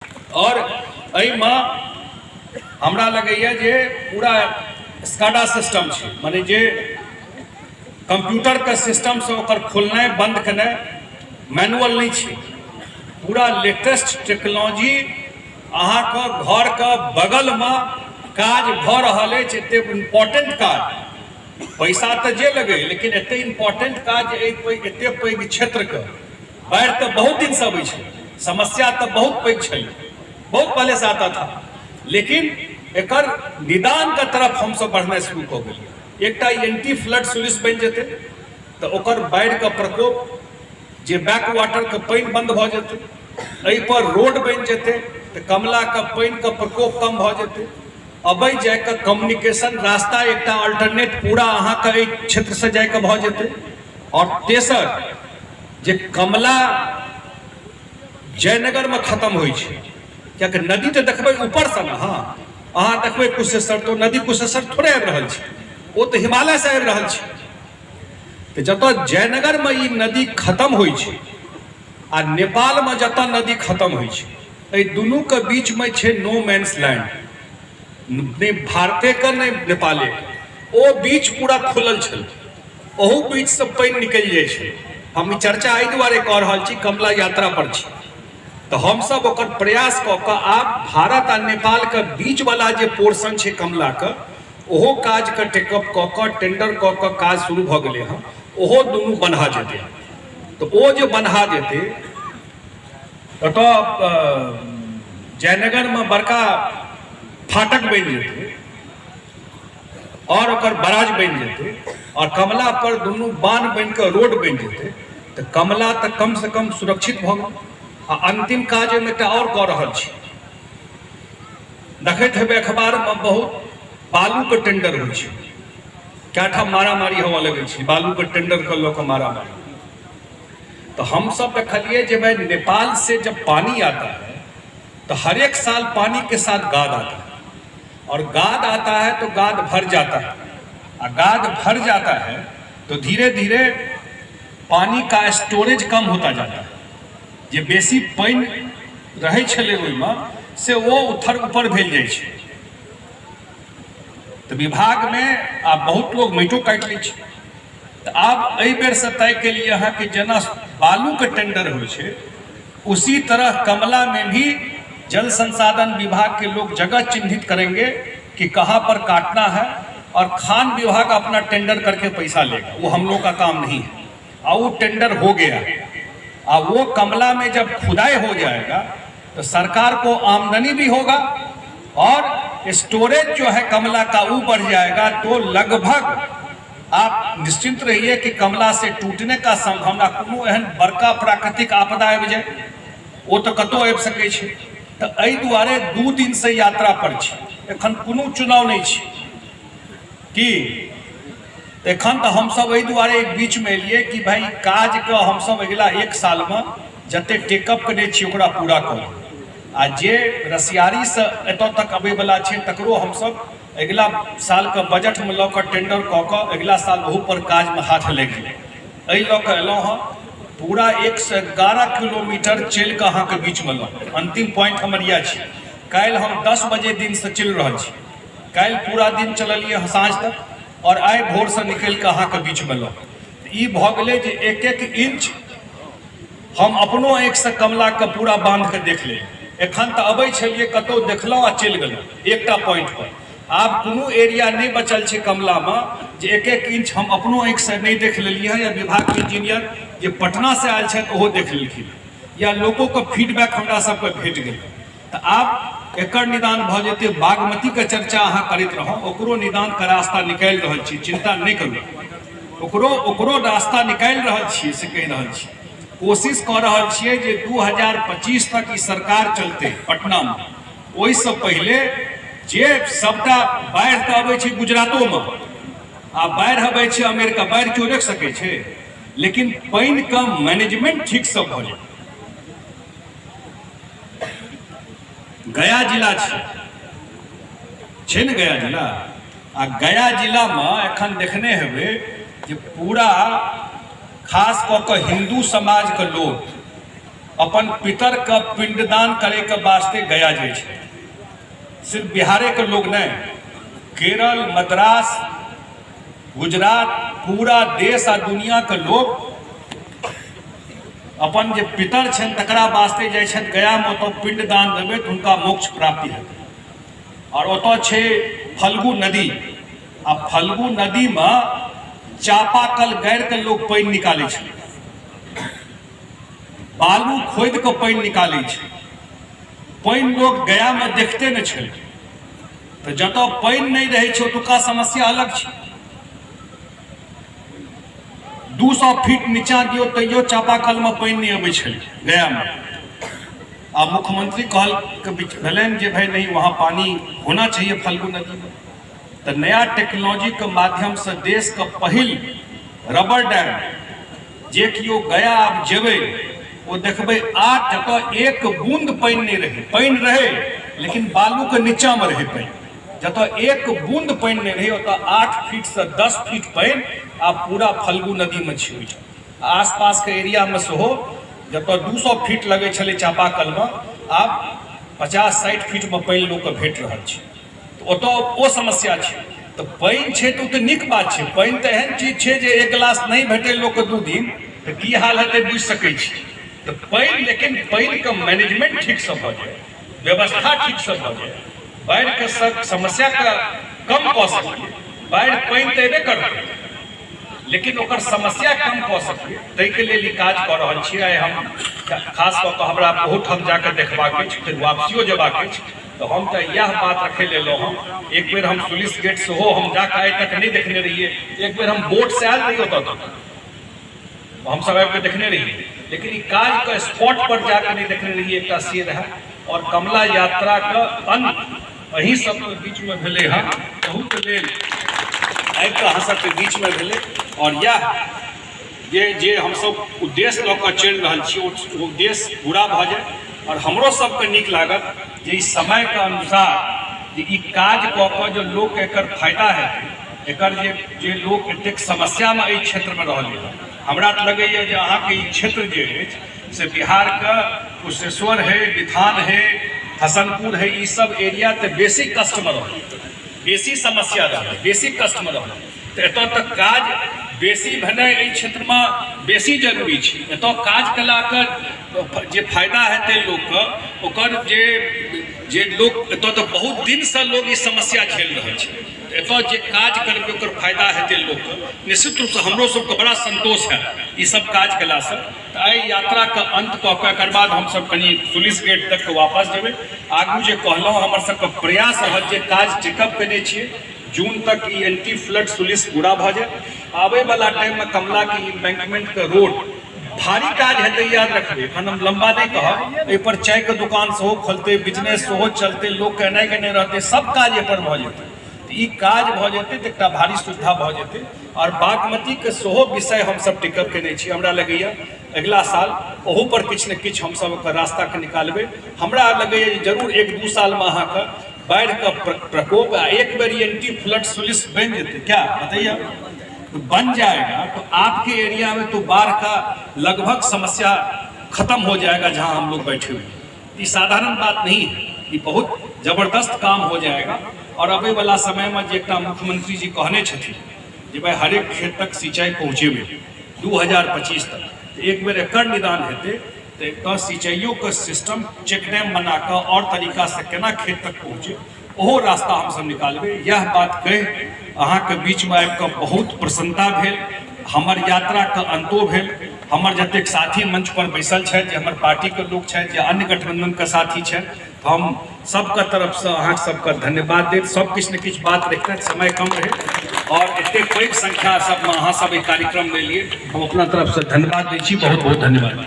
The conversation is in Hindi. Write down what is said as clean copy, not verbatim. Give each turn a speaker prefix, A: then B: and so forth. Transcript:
A: और एहिमे हमरा लगैए जे पूरा स्काडा सिस्टम छै, माने जे कंप्यूटर के सिस्टम से ओकर खोलनाइ बंद केनाइ मैनुअल नहीं छै, पूरा लेटेस्ट टेक्नोलॉजी अहाँके घर के बगल में काज भ रहल अछि। एते इम्पोर्टेंट काज, पैसा तो जे लगे लेकिन एते इम्पोर्टेंट काज एते पैघ क्षेत्र के बाढ़ि तो बहुत दिन से अबै छै, समस्या तो बहुत पैघ छल, बहुत पहले से आता था, लेकिन एकर निदान के तरफ हम सब बढ़ना शुरू क गेलिए। एकटा एंटी फ्लड स्लूइस बन जेते तो ओकर बाढ़ि के प्रकोप जे बैक वाटर के पानी बंद भ जेते, एहि पर रोड बन जेते तो कमला के पानी के प्रकोप कम भ जेते, अबै जाय के कम्युनिकेशन रास्ता एकटा अल्टरनेट पूरा अहाँ के क्षेत्र से जाय के भ जेते। और तेसर जे कमला जयनगर में खत्म होइ छै, कियाकि नदी तो देखबै ऊपर से ना, हाँ अहाँ देखबै कुशेश्वर तो नदी कुशेश्वर थोड़े आबि रहल छै, वो तो हिमालय से आबि रहल छै। तो जतऽ जयनगर में ई नदी खत्म होइ छै आ नेपाल में जतऽ नदी खत्म होइ छै, एहि दुनू के बीच में छै नो मैंस लैंड, नहीं भारते का नहीं नेपाले के, ओ बीच पूरा खुलल छल, ओहू बीच से पानी निकल जाए छै। हम चर्चा एहि दुआरे कऽ रहल छी, कमला यात्रा पर छी, तो हम सब ओकर प्रयास कऽ कऽ आब भारत आ नेपाल के बीच वाला जे पोर्शन छै कमला के, ओहो काज के टेकअप कऽ कऽ टेंडर कऽ कऽ काज शुरू भऽ गेलै हँ, ओहो दुनू बन्हा जेतै। तो ओ जे बन्हा जेतै ओतऽ जयनगर में बड़का फाटक बन जेतै और ओकर बराज बन जेतै और कमला पर दुनू बांध बन के रोड बन जेतै, तो कमला तक कम से कम सुरक्षित भऽ गेल। आ अंतिम काज में एकटा और कऽ रहल छी, देखैत हेबै अखबार में बहुत बालू के टेंडर होइ छै, क्या मारामारी होवऽ लगे छै बालू के टेंडर के लऽ कऽ मारामारी। तो हम सब देखलिए जब भाई नेपाल से जब पानी आता है तो हर एक साल पानी के साथ गाद आता है, और गाद आता है तो गाद भर जाता है, और गाद भर जाता है तो धीरे धीरे पानी का स्टोरेज कम होता जाता है। जे बेसी पानी रहे छले ओहिमे से वो उथर ऊपर भेल जाइ छै। तो विभाग में आब बहुत लोग माइटो काटि लै छै, तो आब एहि बेर से तय के लिए है कि जेना बालू के टेंडर होइ छै, उसी तरह कमला में भी जल संसाधन विभाग के लोग जगह चिन्हित करेंगे कि कहाँ पर काटना है, और खान विभाग अपना टेंडर करके पैसा लेगा, वो हम लोग का काम नहीं है। और वो टेंडर हो गया, और वो कमला में जब खुदाई हो जाएगा तो सरकार को आमदनी भी होगा और स्टोरेज जो है कमला का वो बढ़ जाएगा। तो लगभग आप निश्चिंत रहिए कि कमला से टूटने का संभावना कोनो एहन बड़का प्राकृतिक आपदा आबि जाए, वो तो कतौ आबि सकै छै। तो एहि दुआरे 2 दिन से यात्रा पर छी, एखन कोनो चुनाव नहीं छै कि एखन तो हम सब एहि दुआरे एक बीच में एलिए कि भाई काज के हम सब अगला 1 साल में जते टेकअप करने छी ओकरा पूरा करू, आ जे रसियारी से एतऽ तक अबै वाला छै तकरो हम सब अगला साल के बजट में लऽ कऽ टेंडर कऽ कऽ अगला साल ओहू पर काज में हाथ लागि गेलै। एहि लऽ कऽ एलहुँ हँ, पूरा 111 किलोमीटर चलि कऽ अहाँके बीच में लऽ, अंतिम पॉइंट हमर इएह छै। काल्हि हम 10 बजे दिन से चलि रहल छी, काल्हि पूरा दिन चललिए साँझ तक, और आइ भोर से निकल के अहाँ के बीच में लऽ। ई भऽ गेलै जे 1-1 इंच हम अपनो आँखि से कमला के पूरा बांध के देख ले। एखन तऽ अबै छलिए कतौ देखलहुँ आ चलि गेलहुँ एकटा पॉइंट पर, आब कोनो एरिया नहीं बचल छै कमला में जे 1-1 इंच हम अपनो आँखि से नहीं देख लेलिए हैं, या विभाग के इंजीनियर जे पटना से आयल छथि ओहो देख लेलखिन, या लोगों के फीडबैक हमरा सबके भेट गेल। तो आब एकर निदान भ जेते। बागमती के चर्चा अहाँ करैत रहौ, ओकरो निदान के रास्ता निकालि रहल छी, चिंता नहीं करू, ओकरो रास्ता निकालि रहल छियै से कहि रहल छी। कोशिश कऽ रहल छियै जे 2025 तक ई सरकार चलते पटना में, ओहिसँ पहिले जे सबटा बाढ़ि तऽ अबै छै गुजरातो में, आ बाढ़ि अबै छै अमेरिका, बाढ़ि केओ रोकि सकै छै, लेकिन पानि के मैनेजमेंट ठीक से भऽ जाय। गया जिला छै ने, गया जिला, आ गया जिला में एखन देखने हेबै जे पूरा खास कऽ कऽ हिंदू समाज के लोग अपन पितर का पिंडदान करे के वास्ते गया जाए छे। सिर्फ बिहारे के लोग नहीं, केरल, मद्रास, गुजरात, पूरा देश आ दुनिया के लोग अपन जे पितर छन तकरा वास्ते जाय छन गया में, ओतऽ पिंडदान देवे तो उनका मोक्ष प्राप्ति हेतै। और ओतऽ छे फल्गु नदी, आ फल्गु नदी में चापाकल गाड़ के लोग पानि निकाले छे, बालू खोद के पानि निकाले छे। पानि लोग गया में देखते न छे, तो जतऽ पानि नहीं रहे छे ओतुका समस्या अलग छे। 200 फीट नीचा दियो तैयो चापाकल में पानि नहीं अबै छे गया में। आ मुख्यमंत्री कहल भेलन जे भाई नहीं वहाँ पानी होना चाहिए फल्गु नदी में। तो नया टेक्नोलॉजी के माध्यम से देश का पहिल रबर डैम जे कियो गया आप जेबे वो देखबे 8 जतऽ एक बूंद पानि नहीं रहे, पानि रहे लेकिन बालू के नीचा में रहे पानि। जतऽ एक बूंद पानि नहीं रहे ओतऽ 8 फीट से 10 फीट पानि आप पूरा फल्गु नदी में छी। आसपास के एरिया में सेहो जतऽ 200 फीट लगे छले चापाकल में, आप 50-60 फीट में पानि लोग के भेट रहल छै। ओतऽ ओ समस्या छै। तो पानि छै तो नीक बात छै। पानि तो एहन चीज छै जे एक गिलास नहीं भेटे लोग के 2 दिन तो की हाल हेतै बुझि सकै छी। तो पानि, लेकिन पानि के मैनेजमेंट ठीक से भऽ जाए, व्यवस्था ठीक से भऽ जाए, बाढ़ि के समस्या के कम कऽ सकिए। बाढ़ि पानि तो एबे करतै लेकिन ओकर समस्या कम कऽ सकिए, ताहिके लेल ई काज कऽ रहल छी। आइ हम खास कऽ कऽ हमरा बहुत हम जाकर देखबाक अछि, फिर वापसियो जेबाक अछि। तो हम तो यह बात रखे लेलहुँ हम। एक बेर हम पुलिस गेट से हो हम जाकर आइ तक नहीं देखने रहिए। एक बेर हम बोट से आयल रही होता तो हम सब आबि के देखने रहिए, लेकिन ई काज के स्पॉट पर जाकर नहीं देखने रहिए। एक से रहा और कमला यात्रा का अंत अही सब के बीच में भेले है, बहुत लेल आबि के अहाँ सबके बीच में भेले। और यह जे हम सब उद्देश्य लऽ कऽ चलि रहल छी ओ उद्देश्य पूरा भऽ जाए। और हमरो सबके नीक लागत जे इस समय के अनुसार जे ई काज कऽ कऽ जो लोग के एकर फायदा है, एकर जे लोग एतेक समस्या में एहि क्षेत्र में रहल। हमरा तो लगैए जे अहाँके ई क्षेत्र जे अछि से बिहार के कुशेश्वर है, बिथान है, हसनपुर है, ई सब एरिया तो बेसी कष्ट में रहल, बेसी समस्या रहल, बेसी कष्ट में रहल। तो एतऽ तक काज बेसी भेनाइ एहि क्षेत्र में बेसी जरूरी छै। एतऽ काज कलाके जे फायदा हेतै लोकके, ओकर जे लोग एतऽ तऽ बहुत दिन से लोग ई समस्या झेल रहल छै। एतऽ जे काज करबै ओकर फायदा हेतै लोकके, निश्चित रूप से हमरो सबके बड़ा संतोष है ई सब काज केला से। तऽ आइ यात्रा के अंत कऽ कऽ एकर बाद हम सब कनी पुलिस गेट तक वापस जेबै। आगू जे कहलहुँ हमर सबके प्रयास रहत जे काज टेकअप केने छियै, जून तक ई एंटी फ्लड सुलिस पूरा भऽ जाए। आबे वाला टाइम में कमला के एम्बैंकमेंट के रोड भारी काज हेतै, याद रखबै। एखन हम लंबा नहीं कहब, एहि पर चाय के दुकान सेहो खोलतै, बिजनेस सेहो चलतै, लोग के एनाइ के नहीं रहतै, सब काज एहि पर भऽ जेतै। ई काज भऽ जेतै तऽ एकटा भारी सुविधा भऽ जेतै। और बागमती के सेहो विषय हम सब टिकट केने छी। हमरा लगैया अगला साल ओहो पर किछु ने किछु हम सब ओकर रास्ता के निकालबै। हमरा लगैया जरूर 1-2 साल में अहाँके बाढ़ि का प्रकोप एक बार एंटी फ्लड सुलिस बन जेते, क्या बताइए, तो बन जाएगा तो आपके एरिया में तो बाढ़ का लगभग समस्या खत्म हो जाएगा जहां हम लोग बैठे हुए। ये साधारण बात नहीं है, ये बहुत जबरदस्त काम हो जाएगा। और अबे वाला समय में जेटा मुख्यमंत्री जी कहने छथिन जे भाई हर एक खेत तक सिंचाई पहुँचेबे 2025 तक, तो एक बेर एकर निदान हेतै तो एक सिंचाइयों का सिस्टम चेक डैम बना कर और तरीका से केना खेत तक पहुँचे ओहो रास्ता हम सब निकालबे। यह बात कह अहाँ के बीच में आबि कऽ बहुत प्रसन्नता भेल। हमर यात्रा के अंतो भेल। हमर जतेक साथी मंच पर बैसल छथि, जे हमर पार्टी के लोग छथि, जे अन्य गठबंधन के साथी छथि, तो हम सबके तरफ से अहाँ सबके धन्यवाद देत। सब किछु ने किछु बात रखते, समय कम रहे और एते पैघ संख्या सब में अहाँ सब कार्यक्रम में लिए हम अपना तरफ से धन्यवाद दै छी। बहुत बहुत धन्यवाद।